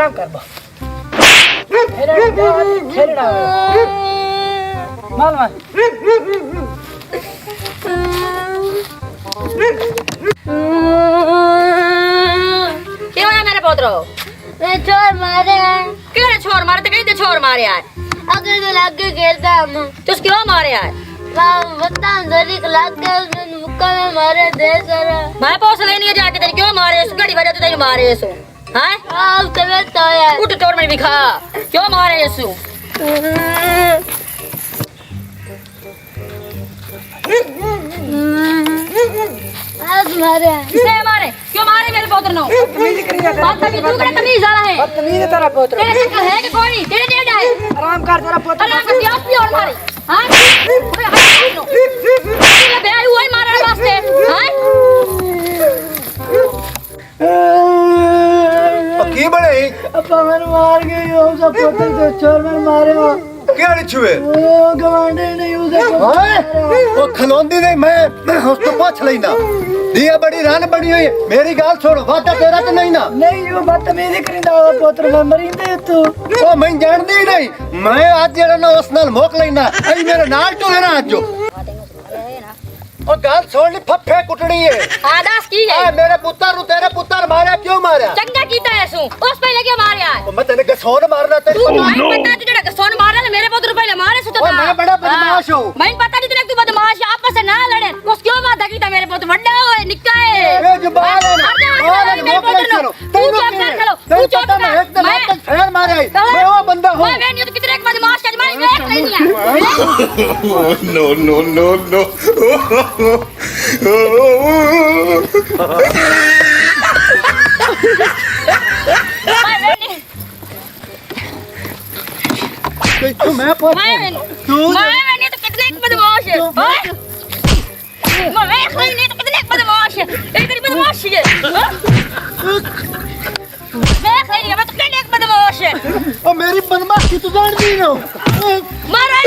आराम कर बा खेलड़ा माल माल क्यों है मेरे पोतरो छोर मारे क्यों ने छोर मारे तो कहीं ते छोर मारे आए अगर तो लग के खेलता हम तुस क्यों मारे आए बता दरी लग के मुक्का में मारे दे सारा मैं पोस लेनी है जाके तेरी क्यों मारे इस घड़ी वजह तो तेरी मारे इसो हैं आप तबीयत तो है उठ तोड़ में भी खा क्यों मारे इसो आज मारे किसने मारे क्यों मारे मेरे पोतर नो बात का तू करे तमीज वाला है बदतमीज है तेरा पोत्र तेरे शक्ल है कि कोई तेरे डेढ़ है आराम कर तेरा पोत्र आराम कर दिया भी और मारे हां ये बे आई हुई मारने वास्ते हां की बड़े अपा मैंने मार गई हो सब पोत्र तो चोर में मारे हो क्या छुए ओ गवांडे नहीं उसे वो खलोंदी नहीं मैं उसको पूछ लेना दिया बड़ी रान बड़ी हुई मेरी गाल छोड़ो वादा तेरा तो नहीं ना नहीं यो बदतमीजी करिंदा हो पोत्र में मरिंदे तू ओ मैं जानदी नहीं मैं आज जेड़ा ना उस नाल मोक लेना आई मेरे नाल तो है ना आज जो ओ गाल छोड़नी फफे कुटनी है आदास की है मेरे पुत्र नु तेरे पुत्र मारा क्यों मारा चंगा कीता है सु उस पहले क्यों मारया है मैं तेने गसौन मारना ते तू नहीं पता तुझे गसौन मारना मेरे पुत्र पहले मारे सु तो मैं बड़ा बदमाश हूं मैं पता नहीं तुझे तू बदमाश आपस में ना लड़े उस क्यों वादा कीता मेरे पुत्र बड़ा है निक्का है ए जुबान है मेरे पुत्र नो तू चुप कर खलो तू चुप कर एक दिन तक फेर मारे मैं वो बंदा हूं मैं नहीं तो कितने एक बदमाश का मैं देख नहीं है No, no, no, no. तू मैं पूछ मैं तू नहीं तो कितने एक बदमाश है मैं नहीं तो कितने एक बदमाश है एक तेरी बदमाश है मैं तो कितने एक बदमाश है ओ मेरी बदमाशी तू जानती ना मारा